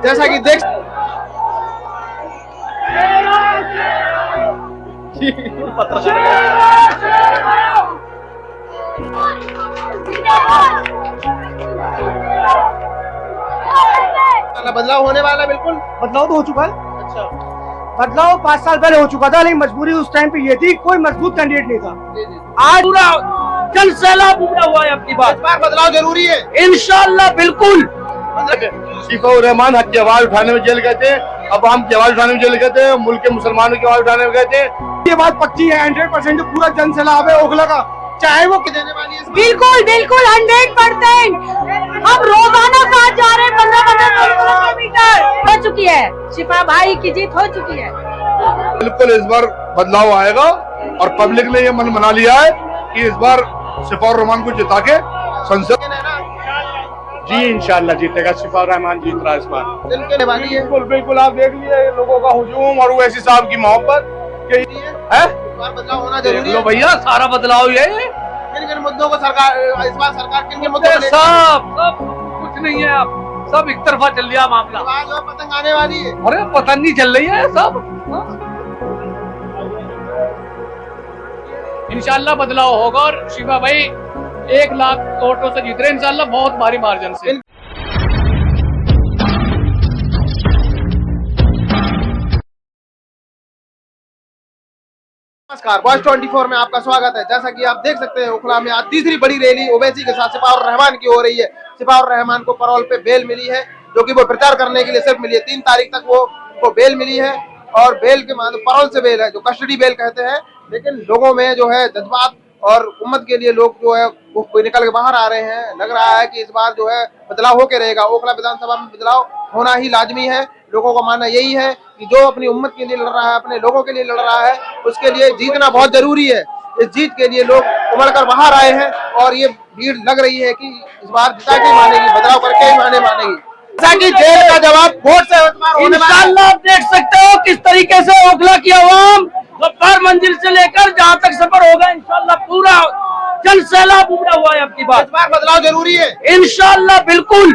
जैसा कि देख बदलाव होने वाला है, बिल्कुल बदलाव तो हो चुका है। अच्छा बदलाव 5 साल पहले हो चुका था, लेकिन मजबूरी उस टाइम पे ये थी, कोई मजबूत कैंडिडेट नहीं था। आज पूरा जन सैलाब उमड़ा हुआ है। आपकी बात, इस बार बदलाव जरूरी है इंशाल्लाह बिल्कुल। शिफाउर रहमान हक की आवाज उठाने में जेल गए थे, अवाम की आवाज उठाने में जेल गए थे, मुल्क के मुसलमानों की आवाज उठाने में गए थे। ये बात पक्की है 100% जो पूरा जन सैलाब है ओखला का, चाहे वो देने वाली है। बिल्कुल बिल्कुल 100%। हम रोजाना कहा जा रहे हैं 15-15 किलोमीटर हो चुकी है। शिफा भाई की जीत हो चुकी है। बिल्कुल इस बार बदलाव आएगा और पब्लिक ने ये मन बना लिया है कि इस बार शिफाउर रहमान को जिता के संसद जी इंशाल्लाह जीतेगा। शिफाउर रहमान जीत रहा है इस बार। बिल्कुल बिल्कुल आप देख लिए लोगों का हुजूम और वैसी साहब की मोहब्बत है। बदलाव होना देख जरूरी लो है। भैया, सारा बदलाव ये किन किन मुद्दों को सरकार इस बार सरकार किन किन मुद्दों को लेकर सब कुछ नहीं है। अब सब एक तरफा चल रहा मामला। आवाज और पतंग आने वाली है। अरे पता नहीं चल रही है सब। इंशाल्लाह बदलाव होगा और शिफा भाई 1 लाख वोटों से जीत रहे इंशाल्लाह, बहुत भारी मार्जिन से। नमस्कार, बॉयज 24 में आपका स्वागत है। जैसा कि आप देख सकते हैं ओखला में आज तीसरी बड़ी रैली ओवैसी के साथ शिफाउर रहमान की हो रही है। शिफाउर रहमान को पैरोल पे बेल मिली है, जो कि वो प्रचार करने के लिए सिर्फ मिली है। 3 तारीख तक वो बेल मिली है और बेल के पैरोल से बेल है, जो कस्टडी बेल कहते हैं। लेकिन लोगों में जो है जज्बात और उम्मत के लिए लोग जो है वो निकल के बाहर आ रहे हैं। लग रहा है कि इस बार जो है बदलाव होके रहेगा। ओखला विधानसभा में बदलाव होना ही लाजमी है। लोगों का मानना यही है कि जो अपनी उम्मत के लिए लड़ रहा है, अपने लोगों के लिए लड़ रहा है, उसके लिए जीतना बहुत जरूरी है। इस जीत के लिए लोग उमड़ कर बाहर आए हैं और ये भीड़ लग रही है कि इस बार जिता के मानेगी, बदलाव करके ही मानेगी। जैसा कि जेल का जवाब वोट से इंशाल्लाह आप देख सकते हो किस तरीके से ओखला की आवाम गफ्फार मंजिल से लेकर जहाँ तक सफर होगा, इंशाल्लाह पूरा जन सैलाब उमड़ा हुआ है। आपकी बात, इस बार बदलाव जरूरी है। इंशाल्लाह बिल्कुल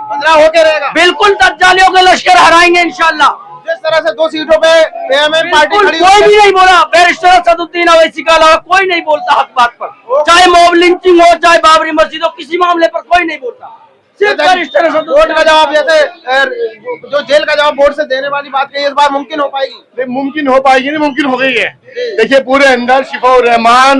बदलाव होके रहेगा। बिल्कुल दज्जालियों के लश्कर हराएंगे इंशाल्लाह। जिस तरह से 2 सीटों पे एएमएम पार्टी खड़ी कोई भी नहीं बोला, बैरिस्टर असदुद्दीन ओवैसी का अलावा कोई नहीं बोलता हक बात पर। चाहे मॉब लिंचिंग हो, चाहे बाबरी मस्जिद हो, किसी मामले पर कोई नहीं बोलता। सिर्फ बैरिस्टर वोट का जवाब, जैसे जो जेल का जवाब वोट से देने वाली बात कही, इस बार मुमकिन हो पाएगी? मुमकिन हो पाएगी नहीं, मुमकिन हो गई है। देखिए पूरे अंदर शिफाउर रहमान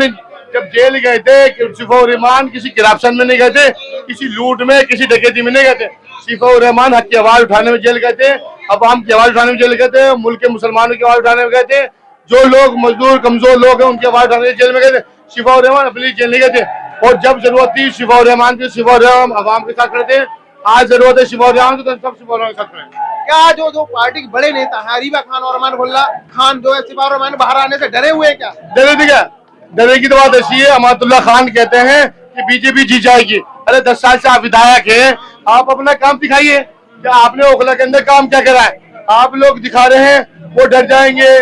जब जेल गए थे, शिफाउर रहमान किसी करप्शन में नहीं गए थे, किसी लूट में, किसी डकैती में नहीं गए थे। शिफाउर रहमान हक की आवाज उठाने में जेल गए थे, अवाम की आवाज उठाने में जेल गए थे, मुल्क के मुसलमानों की आवाज उठाने में गए थे। जो लोग मजदूर कमजोर लोग हैं उनकी आवाज उठाने जेल में गए थे। शिफाउर रहमान अपनी जेल नहीं गए थे और जब जरूरत थी शिफाउर रहमान की, शिफाउर रहमान अवाम के साथ खड़े थे। आज जरूरत है शिफाउर रहमान की, तो सब शिफाउर रहमान के साथ खड़े। क्या जो पार्टी के बड़े नेता हैं हरीबा खान और अमानुल्लाह खान जो है शिफाउर रहमान बाहर आने से डरे हुए हैं क्या? डरे थे क्या? डरे की तो बात ऐसी है, अमानुल्लाह खान कहते हैं कि बीजेपी जीत जाएगी। अरे 10 साल से आप विधायक हैं, आप अपना काम दिखाइए। क्या आपने ओखला के अंदर काम क्या करा है? आप लोग दिखा रहे हैं वो डर जाएंगे,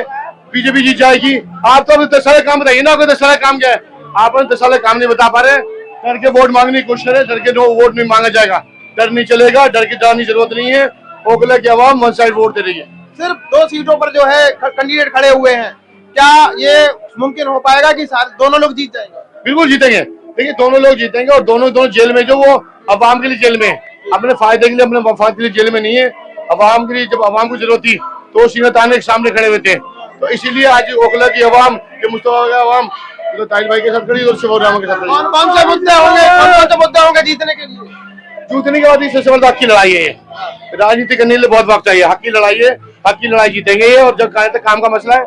बीजेपी जीत जाएगी। आप तो अभी 10 साल काम बताइए ना, आपको 10 साल काम क्या है? आप 10 साल काम नहीं बता पा रहे। डर के वोट मांगने की कोशिश करें, डर के वोट नहीं मांगा जाएगा। डर नहीं चलेगा, डर की जाने की जरूरत नहीं है। ओखला की आवाम वन साइड वोट दे रही है। सिर्फ 2 सीटों पर जो है कैंडिडेट खड़े हुए हैं, क्या ये मुमकिन हो पाएगा कि दोनों लोग जीत जाएंगे? बिल्कुल जीतेंगे। देखिए दोनों लोग जीतेंगे और दोनों जेल में, जो वो अवाम के लिए जेल में, अपने फायदे के लिए, अपने मफाद के लिए जेल में नहीं है। अवाम के लिए, जब अवाम को जरूरत थी तो सीना ताने के सामने खड़े हुए थे। तो इसीलिए आज ओखला की अवाम, मुस्तफा का अवाम तो ताहिर भाई के साथ खड़ी और शिफाउर रहमान के साथ खड़ी। कौन से मुद्दे होंगे, कौन से मुद्दे होंगे जीतने के लिए? जीतने के बाद सबसे बड़ा हक की लड़ाई है। राजनीति करने के लिए बहुत वक्त चाहिए। हक की लड़ाई है, हक की लड़ाई जीतेंगे ये। और जब कहा तक काम का मसला है,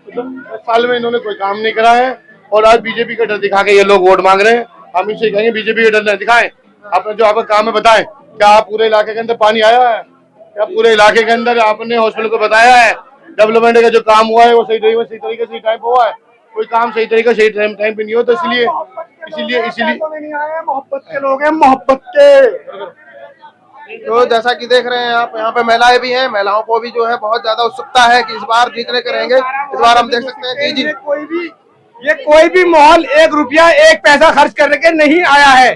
तो 10 साल में इन्होंने कोई काम नहीं करा है और आज बीजेपी का डर दिखा के ये लोग वोट मांग रहे हैं। हम इनसे कहेंगे बीजेपी का डर न दिखाएं, अपना जो आपका काम है बताएं। क्या आप पूरे इलाके के अंदर पानी आया है? क्या पूरे इलाके के अंदर आपने हॉस्पिटल को बताया है? डेवलपमेंट का जो काम हुआ है वो सही तरीके से टाइम पे हुआ है? कोई काम सही तरीके से टाइम पे नहीं हो, तो इसलिए नहीं आए, मोहब्बत के लोग हैं, मोहब्बत के। तो जैसा कि देख रहे हैं आप, यहाँ पे महिलाएं भी हैं। महिलाओं को भी जो है बहुत ज्यादा उत्सुकता है कि इस बार जीतने के रहेंगे। इस बार हम देख सकते हैं कि ये कोई भी माहौल 1 रुपया 1 पैसा खर्च करने के नहीं आया है।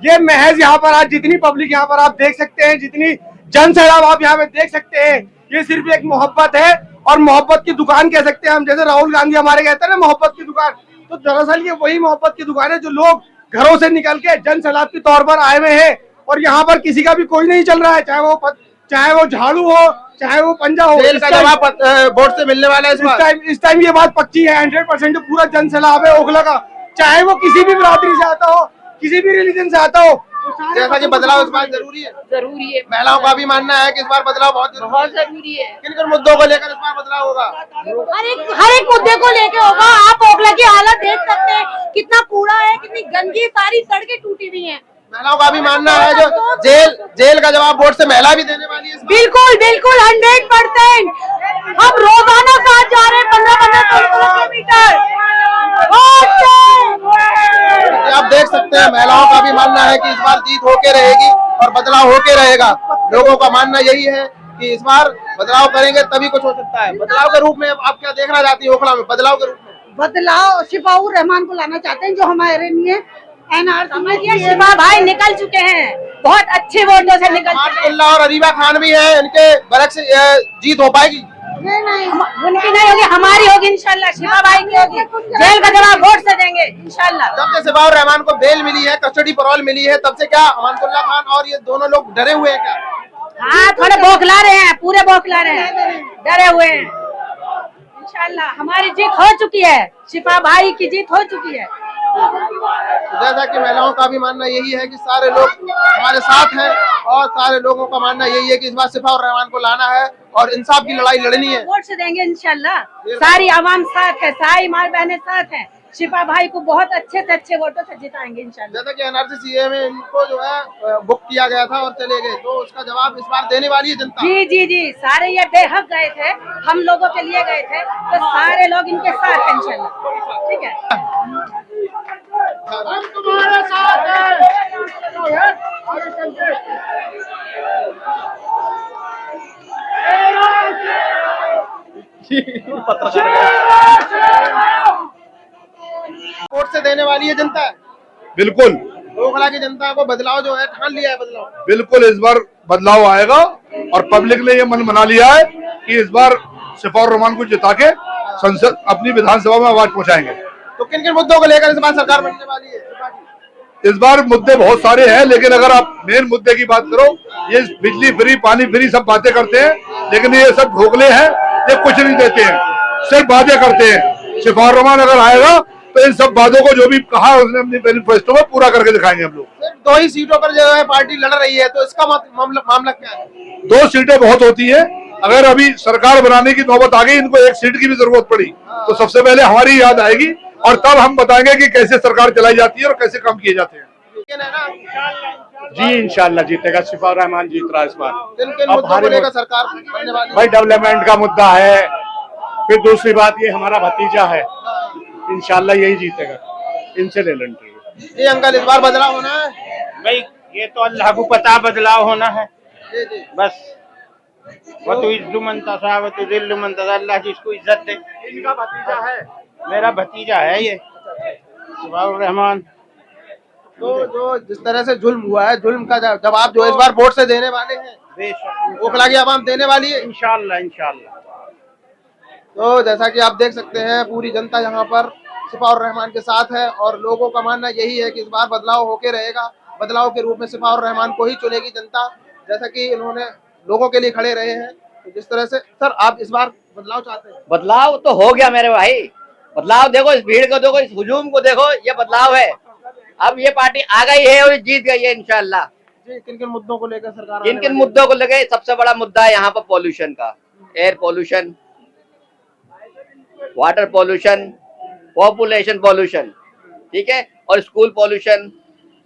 ये महज यहाँ पर आज जितनी पब्लिक यहाँ पर आप देख सकते हैं, जितनी जन सैलाब आप यहाँ पे देख सकते हैं। ये सिर्फ एक मोहब्बत है और मोहब्बत की दुकान कह सकते हैं हम। जैसे राहुल गांधी हमारे कहते हैं ना मोहब्बत की दुकान, तो दरअसल ये वही मोहब्बत की दुकान है जो लोग घरों से निकल के जन सैलाब के तौर पर आए हुए हैं। और यहाँ पर किसी का भी कोई नहीं चल रहा है, चाहे वो झाड़ू हो, चाहे वो पंजा हो। जेल का जवाब वोट से मिलने वाला है इस टाइम ये बात पक्की है 100%। पूरा जन सैलाब है ओखला का, चाहे वो किसी भी बिरादरी से आता हो, किसी भी रिलीजन से आता हो। जैसा कि बदलाव इस बार जरूरी है। जरूरी है। महिलाओं का भी मानना है कि इस बार बदलाव बहुत जरूरी है। किन किन मुद्दों को लेकर इस बार बदलाव होगा? हर एक मुद्दे को लेके होगा। आप ओखला की हालत देख सकते हैं, कितना कूड़ा है, कितनी गंदगी, सारी सड़कें टूटी हुई हैं। महिलाओं का भी मानना है जो जेल का जवाब वोट से महिला भी देने वाली है। बिल्कुल बिल्कुल 100%। हम रोजाना साथ जा रहे हैं 15-15 किलोमीटर। आप देख सकते हैं महिलाओं का भी मानना है कि इस बार जीत होके रहेगी और बदलाव होके रहेगा। लोगों का मानना यही है कि इस बार बदलाव करेंगे तभी कुछ हो सकता है। बदलाव के रूप में आप क्या देखना चाहती है ओखला में? बदलाव के रूप में बदलाव शिफाउर रहमान को लाना चाहते हैं, जो हमारे लिए एनआरसी शिफा भाई निकल चुके हैं, बहुत अच्छे वोटों से निकल चुके हैं। और अरीबा खान भी है, इनके बरक से जीत हो पाएगी? नहीं, उनकी नहीं होगी, हमारी होगी इंशाल्लाह। शिफा भाई की होगी। जेल का जवाब वोट से देंगे इंशाल्लाह। जब से शिफाउर रहमान को बेल मिली है, कस्टडी पैरोल मिली है, तब से क्या अमानतुल्लाह खान और ये दोनों लोग डरे हुए हैं क्या? हाँ, थोड़े बौखला रहे हैं, पूरे बौखला रहे हैं, डरे हुए हैं। इंशाल्लाह हमारी जीत हो चुकी है, शिफा भाई की जीत हो चुकी है। जैसा कि महिलाओं का भी मानना यही है कि सारे लोग हमारे साथ हैं और सारे लोगों का मानना यही है कि इस बार शिफाउर रहमान को लाना है और इंसाफ की लड़ाई लड़नी है। वोट से देंगे इंशाल्लाह। सारी आवाम साथ है, सारी माँ बहनें साथ हैं। शिफा भाई को बहुत अच्छे से अच्छे वोटों से जिताएंगे इंशाल्लाह। जैसा कि एनआरसी सीए में इनको जो है बुक किया गया था और चले गए, तो उसका जवाब इस बार देने वाली है जनता। जी, सारे ये बेहक गए थे, हम लोगों के लिए गए थे, तो सारे लोग इनके साथ हैं इंशाल्लाह। ठीक है, हम तुम्हारे साथ हैं। वोट से देने वाली है जनता। बिल्कुल ओखला की जनता को बदलाव जो है ठान लिया है बदलाव। बिल्कुल इस बार बदलाव आएगा और पब्लिक ने ये मन बना लिया है कि इस बार शिफाउर रहमान को जिता के संसद अपनी विधानसभा में आवाज पहुंचाएंगे। तो किन किन मुद्दों को लेकर इस बार सरकार बनने वाली है? इस बार मुद्दे बहुत सारे हैं, लेकिन अगर आप मेन मुद्दे की बात करो, ये बिजली फ्री, पानी फ्री सब बातें करते हैं, लेकिन ये सब ढोकले हैं, ये कुछ नहीं देते हैं, सिर्फ बातें करते हैं। शिफाउर रहमान अगर आएगा तो इन सब बातों को जो भी कहा उसने अपनी मैनिफेस्टो में पूरा करके दिखाएंगे हम लोग। सिर्फ 2 ही सीटों पर जो है पार्टी लड़ रही है, तो इसका मामला क्या है? 2 सीटें बहुत होती है। अगर अभी सरकार बनाने की नौबत आ गई, इनको 1 सीट की भी जरूरत पड़ी, तो सबसे पहले हमारी याद आएगी और तब हम बताएंगे कि कैसे सरकार चलाई जाती है और कैसे काम किए जाते हैं। जी इंशाल्लाह जीतेगा, शिफाउर रहमान जीत रहा है इस बार। किन मुद्दों को लेकर सरकार बनने वाली है? भाई डेवलपमेंट का मुद्दा है, फिर दूसरी बात ये हमारा भतीजा है, इंशाल्लाह यही जीतेगा, इनसे ले लें। जी अंकल, इस बार बदलाव होना है? भाई ये तो अल्लाह को पता बदलाव होना है। जी बस वो तो इज्जु मनतसा, वो तो दिल्लु मनतसा, अल्लाह जिसको इज्जत दे। इनका भतीजा है, मेरा भतीजा है ये शिफाउर रहमान। तो जो जिस तरह से जुल्म हुआ है, जुल्म का जवाब जो इस बार वोट से देने वाले हैं, बेशक ओखला की आवाम देने वाली है इंशाल्लाह इंशाल्लाह। तो जैसा कि आप देख सकते हैं पूरी जनता यहाँ पर शिफाउर रहमान के साथ है और लोगों का मानना यही है कि इस बार बदलाव होके रहेगा। बदलाव के रूप में शिफाउर रहमान को ही चुनेगी जनता, जैसा कि इन्होंने लोगों के लिए खड़े रहे हैं। तो जिस तरह से सर आप इस बार बदलाव चाहते हैं? बदलाव तो हो गया मेरे भाई, बदलाव देखो, इस भीड़ को देखो, इस हुजूम को देखो, ये बदलाव है। अब ये पार्टी आ गई है और जीत गई है इंशाल्लाह। जी, किन किन मुद्दों को लेकर सरकार किन किन मुद्दों को लेकर? सबसे बड़ा मुद्दा है यहाँ पर पॉल्यूशन का, air pollution, water pollution, population pollution, ठीक है, और स्कूल पॉल्यूशन।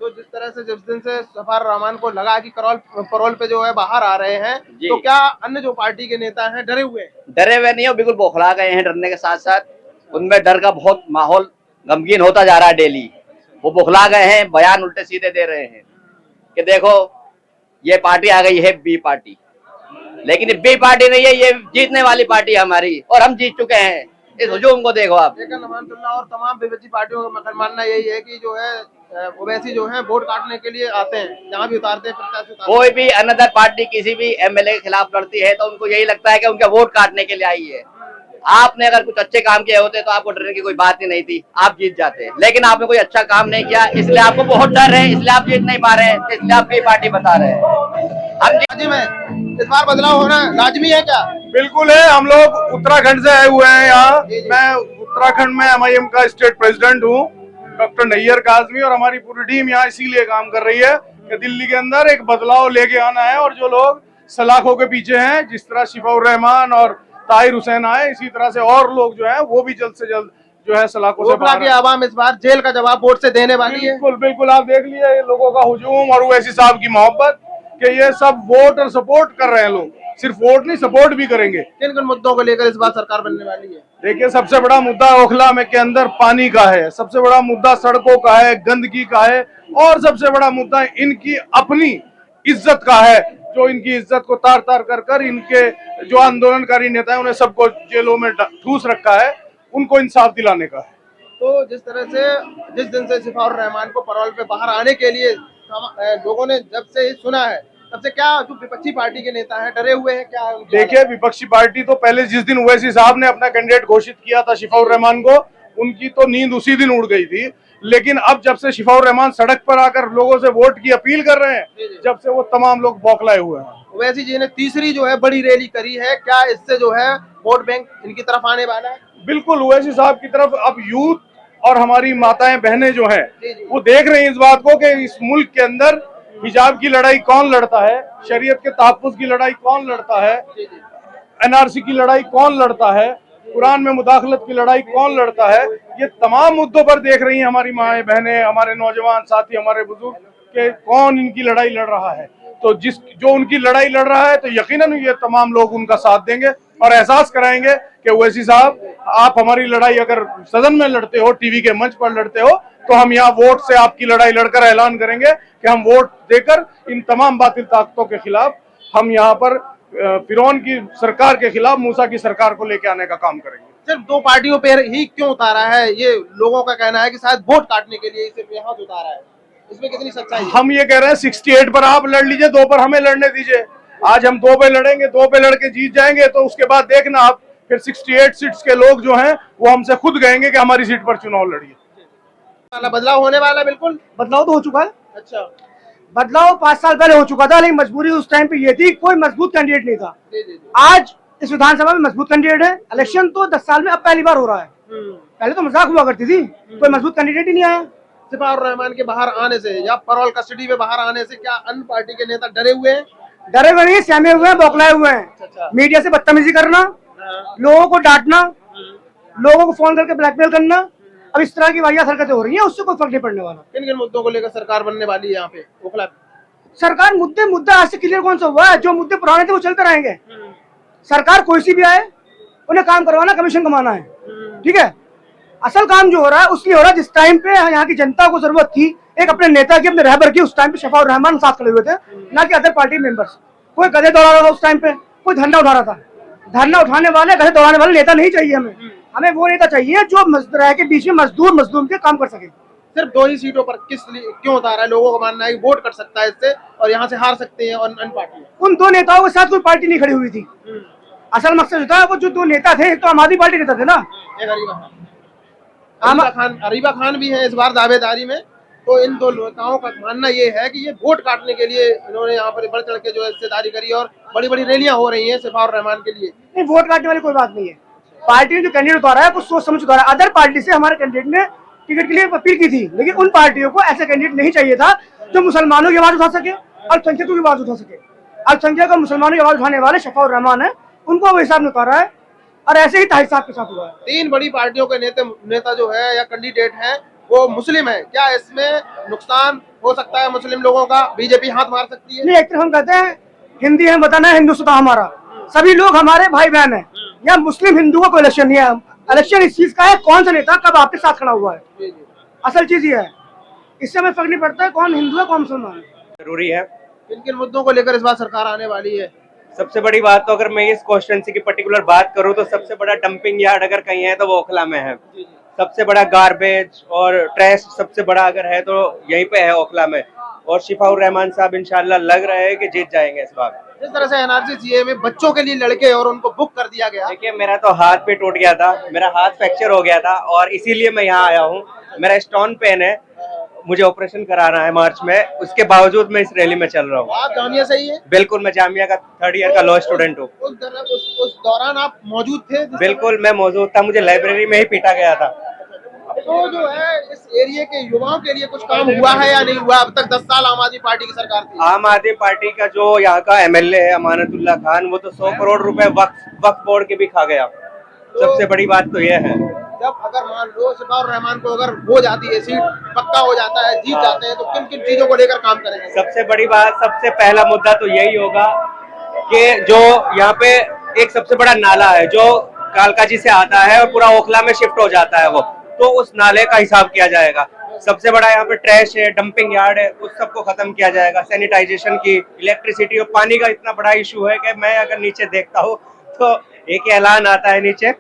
तो जिस तरह से जिस दिन से शिफाउर रहमान को लगा कि पैरोल पे जो है बाहर आ रहे हैं, तो क्या अन्य जो पार्टी के नेता हैं डरे हुए हैं? डरे हुए नहीं हो, बिल्कुल बौखला गए हैं। डरने के साथ साथ उनमें डर का बहुत माहौल गमगीन होता जा रहा है डेली। वो बौखला गए हैं, बयान उल्टे सीधे दे रहे हैं कि देखो ये पार्टी आ गई है बी पार्टी, लेकिन ये बी पार्टी नहीं है, ये जीतने वाली पार्टी है हमारी और हम जीत चुके हैं। इस हुजूम को देखो आप। लेकिन अमानतुल्लाह और तमाम विपक्षी पार्टियों का मानना यही है कि जो है ओवैसी जो है वोट काटने के लिए आते हैं, जहाँ भी उतारते हैं प्रत्याशी उतारते कोई भी अनदर पार्टी किसी भी एमएलए के खिलाफ लड़ती है तो उनको यही लगता है कि उनका वोट काटने के लिए आई है। आपने अगर कुछ अच्छे काम किए होते तो आपको डरने की कोई बात ही नहीं थी, आप जीत जाते। लेकिन आपने कोई अच्छा काम नहीं किया, इसलिए आपको बहुत डर है, इसलिए आप जीत नहीं पा रहे हैं, इसलिए आपकी पार्टी बता रहे हैं हम राज्य में इस बार बदलाव होना लाजमी है क्या? बिल्कुल है। हम लोग उत्तराखंड से आए हुए हैं यहाँ। मैं उत्तराखंड में एमआईएम का स्टेट प्रेसिडेंट हूँ, डॉक्टर नैयर काजमी, और हमारी पूरी टीम यहाँ इसीलिए काम कर रही है कि दिल्ली के अंदर एक बदलाव लेके आना है। और जो लोग सलाखों के पीछे हैं, जिस तरह शिफाउर रहमान और ताहिर हुसैन आए, इसी तरह से और लोग जो है वो भी जल्द से जल्द जो है सलाखों से ओखला की आवाम इस बार जेल का जवाब वोट से देने वाली है। बिल्कुल बिल्कुल, आप देख लिए ये लोगों का हुजूम और ओवैसी साहब की मोहब्बत कि ये सब वोट और सपोर्ट कर रहे हैं। लोग सिर्फ वोट नहीं, सपोर्ट भी करेंगे। किन किन मुद्दों को लेकर इस बार सरकार बनने वाली है? देखिए, सबसे बड़ा मुद्दा ओखला में के अंदर पानी का है, सबसे बड़ा मुद्दा सड़कों का है, गंदगी का है, और सबसे बड़ा मुद्दा इनकी अपनी इज्जत का है, जो इनकी इज्जत को तार तार कर कर इनके जो आंदोलनकारी नेता है उन्हें सबको जेलों में ठूस रखा है, उनको इंसाफ दिलाने का है। तो जिस तरह से जिस दिन से शिफाउर रहमान को पैरोल पे बाहर आने के लिए लोगों ने जब से सुना है, तब से क्या जो विपक्षी पार्टी के नेता हैं डरे हुए हैं क्या? देखिए, विपक्षी पार्टी तो पहले जिस दिन ओवैसी साहब ने अपना कैंडिडेट घोषित किया था शिफाउर रहमान को, उनकी तो नींद उसी दिन उड़ गई थी। लेकिन अब जब से शिफाउर रहमान सड़क पर आकर लोगों से वोट की अपील कर रहे हैं, जब से वो तमाम लोग बौखलाए हुए हैं। ओवैसी जी ने तीसरी जो है बड़ी रैली करी है, क्या इससे जो है वोट बैंक इनकी तरफ आने वाला है? बिल्कुल, ओवैसी साहब की तरफ अब यूथ और हमारी माताएं बहनें जो हैं वो देख रही हैं इस बात को कि इस मुल्क के अंदर हिजाब की लड़ाई कौन लड़ता है, शरीयत के तहफ्फुज़ की लड़ाई कौन लड़ता है, एनआरसी की लड़ाई कौन लड़ता है, कुरान में मुदाखलत की लड़ाई कौन लड़ता है। ये तमाम मुद्दों पर देख रही हैं हमारी माएं बहनें, हमारे नौजवान साथी, हमारे बुजुर्ग के कौन इनकी लड़ाई लड़ रहा है। तो जो उनकी लड़ाई लड़ रहा है तो यकीनन ये तमाम लोग उनका साथ देंगे और एहसास कराएंगे कि ओवैसी साहब, आप हमारी लड़ाई अगर सदन में लड़ते हो, टीवी के मंच पर लड़ते हो, तो हम यहाँ वोट से आपकी लड़ाई लड़कर ऐलान करेंगे कि हम वोट देकर इन तमाम बातिल ताकतों के खिलाफ, हम यहाँ पर फिरौन की सरकार के खिलाफ मूसा की सरकार को लेके आने का काम करेंगे। सिर्फ दो पार्टियों पर ही क्यों उतारा है? ये लोगों का कहना है कि शायद वोट काटने के लिए सिर्फ यहाँ से उतारा है। इसमें कितनी सच्चाई है? हम ये कह रहे हैं 68 पर आप लड़ लीजिए, 2 पर हमें लड़ने दीजिए। आज हम 2 पे लड़ेंगे, 2 पे लड़के जीत जाएंगे, तो उसके बाद देखना आप फिर 68 सीट्स के लोग जो हैं वो हमसे खुद कहेंगे कि हमारी सीट पर चुनाव लड़िए। बदलाव होने वाला है। बिल्कुल बदलाव तो हो चुका है। अच्छा, बदलाव 5 साल पहले हो चुका था, लेकिन मजबूरी उस टाइम पे ये थी, कोई मजबूत कैंडिडेट नहीं था। आज इस विधानसभा में मजबूत कैंडिडेट है। इलेक्शन तो 10 साल में अब पहली बार हो रहा है, पहले तो मजाक हुआ करती थी, कोई मजबूत कैंडिडेट ही नहीं आया। शिफाउर रहमान के बाहर आने से या पैरोल कस्टडी में बाहर आने से क्या अन्य पार्टी के नेता डरे हुए हैं? डरे हुए नहीं, सहमे हुए हैं, बौखलाए हुए हैं। मीडिया से बदतमीजी करना, लोगों को डांटना, लोगों को फोन करके ब्लैकमेल करना, अब इस तरह की वाहियात हरकतें हो रही हैं, उससे कोई फर्क नहीं पड़ने वाला। किन किन मुद्दों को लेकर सरकार बनने वाली है यहाँ पे ओखला? सरकार मुद्दा आज से क्लियर कौन सा हुआ है? जो मुद्दे पुराने थे वो चलते रहेंगे। सरकार कोई सी भी आए, उन्हें काम करवाना, कमीशन कमाना है, ठीक है। असल काम जो हो रहा है उसलिए हो रहा है जिस टाइम पे यहाँ की जनता को जरूरत थी एक अपने नेता की, अपने रहबर की, उस टाइम पे शिफाउर रहमान साथ खड़े हुए थे, ना कि अदर पार्टी मेंबर्स। कोई गधे दौड़ा रहा था उस टाइम पे, कोई झंडा उठा रहा था। धरना उठाने वाले, गधे दौड़ाने वाले नेता नहीं चाहिए हमें। हमें वो नेता चाहिए जो मजदूर के बीच में मजदूर के काम कर सके। सिर्फ 2 ही सीटों पर क्यों उतारा है? लोगों का मानना है कि वोट कर सकता है इससे और यहाँ से हार सकते हैं और अन्य पार्टी। उन 2 नेताओं के साथ कोई पार्टी नहीं खड़ी हुई थी। असल मकसद होता है वो जो 2 नेता थे, तो आम आदमी पार्टी नेता थे ना, अरीबा खान भी है इस बार दावेदारी में। तो इन 2 नेताओं का मानना ये है कि ये वोट काटने के लिए इन्होंने यहाँ पर बढ़ चढ़ के जो हिस्सेदारी करी और बड़ी बड़ी रैलियां हो रही हैं शिफाउर रहमान के लिए। नहीं, वोट काटने वाली कोई बात नहीं है। पार्टी ने जो कैंडिडेट उतारा है कुछ सोच समझ उतारा। अदर पार्टी से हमारे कैंडिडेट ने टिकट के लिए अपील की थी, लेकिन उन पार्टियों को ऐसा कैंडिडेट नहीं चाहिए था जो मुसलमानों की आवाज उठा सके, अल्पसंख्यकों की आवाज उठा सके। अल्पसंख्यक और मुसलमानों की आवाज उठाने वाले शिफाउर रहमान है, उनको वो हिसाब में उतारा है, और ऐसे ही ताहिर साहब के साथ हुआ है। 3 बड़ी पार्टियों के नेता जो है या कैंडिडेट हैं वो मुस्लिम है, क्या इसमें नुकसान हो सकता है मुस्लिम लोगों का? बीजेपी हाथ मार सकती है? नहीं, एक तरफ हम कहते हैं हिंदी है बताना है, हिंदुस्तान हमारा, सभी लोग हमारे भाई बहन है। या मुस्लिम हिंदू का कोई इलेक्शन नहीं है। इलेक्शन इस चीज का है कौन सा नेता कब आपके साथ खड़ा हुआ है, असल चीज ये है। इससे हमें फर्क नहीं पड़ता है कौन हिंदू है कौन मुसलमान है। जरूरी है। किन किन मुद्दों को लेकर इस बार सरकार आने वाली है? सबसे बड़ी बात तो अगर मैं इस कॉन्स्टिट्यूंसी की पर्टिकुलर बात करूं तो सबसे बड़ा डंपिंग यार्ड अगर कहीं है तो वो ओखला में है। सबसे बड़ा गार्बेज और ट्रैश सबसे बड़ा अगर है तो यहीं पे है ओखला में। और शिफाउर रहमान साहब इंशाल्लाह लग रहे हैं कि जीत जाएंगे इस बार। जिस तरह से एनआरसी सीए में बच्चों के लिए लड़के और उनको बुक कर दिया गया। देखिए मेरा तो हाथ पे टूट गया था, मेरा हाथ फ्रैक्चर हो गया था और इसीलिए मैं यहाँ आया हूँ। मेरा स्टोन पेन है, मुझे ऑपरेशन कराना है मार्च में, उसके बावजूद मैं इस रैली में चल रहा हूँ। आप जामिया से ही है? बिल्कुल, मैं जामिया का 3rd ईयर का लॉ स्टूडेंट हूँ। उस दौरान आप मौजूद थे? बिल्कुल मैं मौजूद था, मुझे लाइब्रेरी में ही पीटा गया था। तो जो है इस एरिया के युवाओं के लिए कुछ काम हुआ है या नहीं हुआ? अब तक 10 साल आम आदमी पार्टी की सरकार थी। आम आदमी पार्टी का जो यहाँ का एमएलए है अमानतुल्लाह खान, वो तो 100 करोड़ रुपए वक्फ बोर्ड के भी खा गया। सबसे बड़ी बात तो यह है। जब अगर मान लो शिफाउर रहमान को अगर हो जाती है सीट, पक्का हो जाता है, जीत जाते हैं, तो किन किन चीजों को लेकर काम करेंगे? सबसे बड़ी बात, सबसे पहला मुद्दा तो यही होगा कि जो यहाँ पे एक सबसे बड़ा नाला है जो कालकाजी से आता है और पूरा ओखला में शिफ्ट हो जाता है, वो तो उस नाले का हिसाब किया जाएगा। सबसे बड़ा यहाँ पे ट्रैश है, डंपिंग यार्ड है, उस सबको खत्म किया जाएगा। सैनिटाइजेशन की, इलेक्ट्रिसिटी और पानी का इतना बड़ा इशू है कि मैं अगर नीचे देखता हूँ तो एक ऐलान आता है नीचे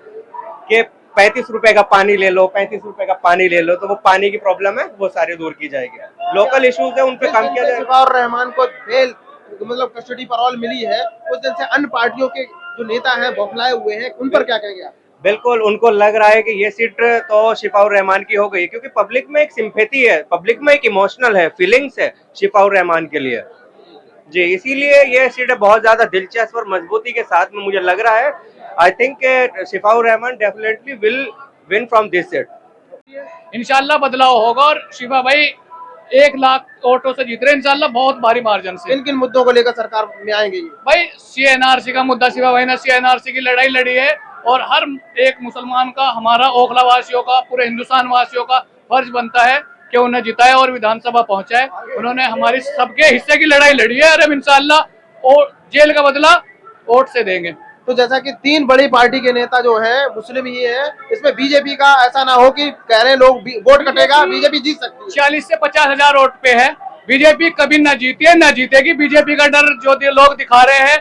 कि 35 रुपए का पानी ले लो, 35 रुपए का पानी ले लो, तो वो पानी की प्रॉब्लम है, वो सारी दूर की जाएगी। लोकल इश्यूज है, उन पे काम किया जाएगा। शिफाउर रहमान को बेल मतलब कस्टडी परॉल मिली है, उस दिन से अन्य पार्टियों के जो नेता हैं बौखलाए हुए हैं, उन पर क्या कहेंगे आप? बिल्कुल, उनको लग रहा है कि ये सीट तो शिफाउर रहमान की हो गई, क्योंकि पब्लिक में एक सिंपैथी है, पब्लिक में एक इमोशनल है, फीलिंग्स है शिफाउर रहमान के लिए जी, इसीलिए ये सीट बहुत ज्यादा दिलचस्प और मजबूती के साथ में मुझे लग रहा है। I think Shifaur Rahman definitely will win from this seat. इंशाल्लाह बदलाव होगा और शिफा भाई 1 लाख वोटों से जीत रहे इंशाल्लाह, बहुत भारी मार्जिन से। किन किन मुद्दों को लेकर सरकार में आएंगे? भाई सीएनआरसी का मुद्दा, शिफा भाई ने सीएनआरसी की लड़ाई लड़ी है और हर एक मुसलमान का, हमारा ओखला वासियों का, पूरे हिंदुस्तान वासियों का फर्ज बनता है कि उन्हें जिताए और विधानसभा पहुंचाए। उन्होंने हमारी सबके हिस्से की लड़ाई लड़ी है और अब इंशाल्लाह और जेल का बदला वोट से देंगे। तो जैसा कि 3 बड़ी पार्टी के नेता जो है मुस्लिम ही है, इसमें बीजेपी का ऐसा ना हो कि कह रहे लोग वोट कटेगा, बीजेपी जीत सकती है। 40 से 50 हजार वोट पे है, बीजेपी कभी ना जीती है ना जीतेगी। बीजेपी का डर जो लोग दिखा रहे हैं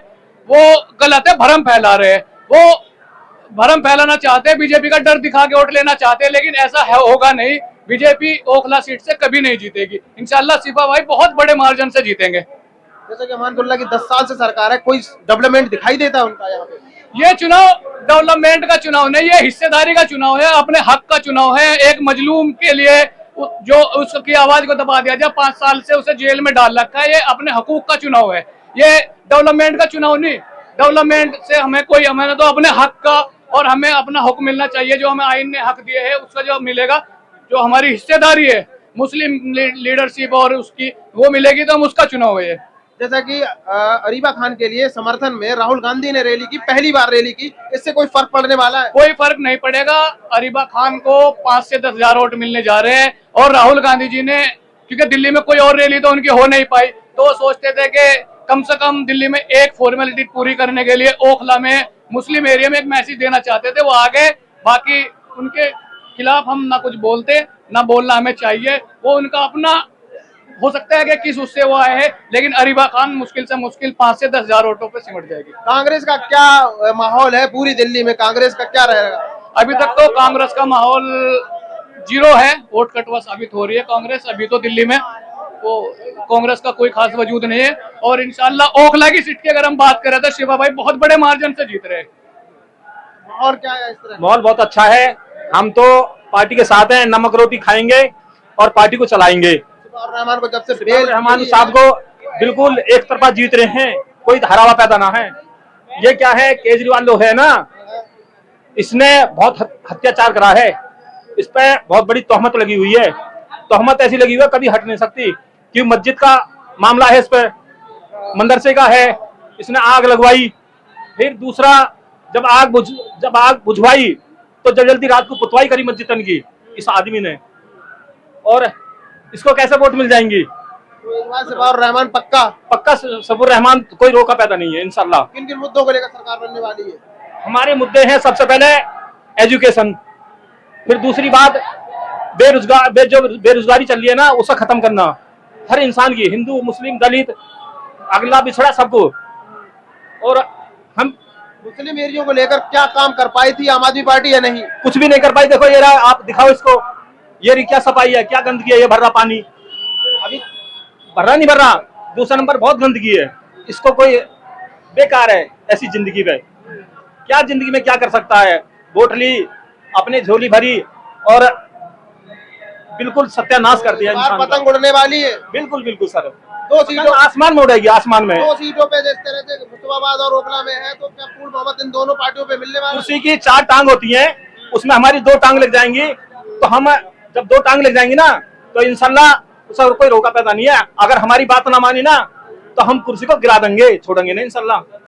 वो गलत है, भरम फैला रहे हैं, वो भरम फैलाना चाहते हैं, बीजेपी का डर दिखा के वोट लेना चाहते हैं, लेकिन ऐसा होगा नहीं। बीजेपी ओखला सीट से कभी नहीं जीतेगी, इंशाल्लाह शिफा भाई बहुत बड़े मार्जिन से जीतेंगे। जैसे कि अमानतुल्लाह की 10 साल से सरकार है, कोई डेवलपमेंट दिखाई देता है उनका यहाँ पे? ये चुनाव डेवलपमेंट का चुनाव नहीं, ये हिस्सेदारी का चुनाव है, अपने हक का चुनाव है। एक मजलूम के लिए जो उसकी आवाज को दबा दिया जाए, 5 साल से उसे जेल में डाल रखा है, ये अपने हकूक का चुनाव है, ये डेवलपमेंट का चुनाव नहीं। डेवलपमेंट से हमें तो अपने हक का और हमें अपना हक मिलना चाहिए, जो हमें आइन ने हक दिए है उसका जो मिलेगा, जो हमारी हिस्सेदारी है मुस्लिम लीडरशिप और उसकी, वो मिलेगी तो हम उसका चुनाव है। जैसा कि अरीबा खान के लिए समर्थन में राहुल गांधी ने रैली की, पहली बार रैली की, इससे कोई फर्क पड़ने वाला है? कोई फर्क नहीं पड़ेगा। अरीबा खान को 5 से 10 हजार वोट मिलने जा रहे हैं और राहुल गांधी जी ने, क्योंकि दिल्ली में कोई और रैली तो उनकी हो नहीं पाई, तो वो सोचते थे कि कम से कम दिल्ली में एक फॉर्मेलिटी पूरी करने के लिए ओखला में मुस्लिम एरिया में एक मैसेज देना चाहते थे, वो आगे। बाकी उनके खिलाफ हम ना कुछ बोलते ना बोलना हमें चाहिए, वो उनका अपना हो सकता है कि किस उससे वो आए हैं, लेकिन अरीबा खान मुश्किल से मुश्किल 5 से 10 हजार वोटों पे सिमट जाएगी। कांग्रेस का क्या माहौल है पूरी दिल्ली में? कांग्रेस का क्या रहेगा? अभी तक तो कांग्रेस का माहौल 0 है, वोट कटवा साबित हो रही है कांग्रेस अभी तो दिल्ली में, वो कांग्रेस का कोई खास वजूद नहीं है। और इंशाल्लाह ओखला की सीट की अगर हम बात करें तो शिवा भाई बहुत बड़े मार्जिन से जीत रहे हैं। और क्या है इस तरह? माहौल बहुत अच्छा है, हम तो पार्टी के साथ हैं, नमक रोटी खाएंगे और पार्टी को चलाएंगे। शिफाउर रहमान को जब से रहमान साहब को बिल्कुल एक तरफा जीत रहे हैं, कोई हरावा पैदा ना है। ये क्या है, केजरीवाल लोग है ना, इसने बहुत अत्याचार करा है, इस पे बहुत बड़ी तोहमत लगी हुई है। तोहमत ऐसी लगी हुई है कभी हट नहीं सकती, कि मस्जिद का मामला है, इस पे मदरसे का है, इसने आग लगवाई। फिर दूसरा जब आग बुझवाई तो जल्दी रात को पुतवाई करी मस्जिद की इस आदमी ने, और इसको कैसे वोट मिल जाएंगी? शिफाउर रहमान पक्का शिफाउर रहमान कोई रोका पैदा नहीं है इंशाल्लाह। किन किन मुद्दों को लेकर सरकार बनने वाली है? हमारे मुद्दे हैं सबसे पहले एजुकेशन, फिर दूसरी बात जो बेरोजगारी चल रही है ना, उसे खत्म करना, हर इंसान की, हिंदू मुस्लिम दलित अगला पिछड़ा सबको। और हम मुस्लिम एरियो को लेकर क्या काम कर पाई थी आम आदमी पार्टी या नहीं? कुछ भी नहीं कर पाई। देखो ये रहा, आप दिखाओ इसको, ये क्या सफाई है, क्या गंदगी है, ये भर रहा पानी, अभी भर रहा नहीं भर रहा। दूसरा नंबर बहुत गंदगी है, इसको कोई बेकार है ऐसी जिंदगी में, क्या जिंदगी में क्या कर सकता है। वोट ली, अपने झोली भरी और बिल्कुल सत्यानाश कर दिया इंसान का। पतंग उड़ने वाली है। बिल्कुल बिल्कुल सर, 2 सीटों आसमान में उड़ेगी, आसमान में। 2 सीटों पे जिस तरह से मुस्तफाबाद और ओखला में है, तो क्या पूर्ण बहुमत इन दोनों पार्टियों पे मिलने वाला है? कुर्सी की 4 टांग होती है, उसमें हमारी 2 टांग लग जाएंगी, तो हम जब 2 टांग लग जाएंगी ना, तो इंशाल्लाह उसका कोई रोका पैदा नहीं है। अगर हमारी बात ना मानी ना, तो हम कुर्सी को गिरा देंगे, छोड़ेंगे नहीं इंशाल्लाह।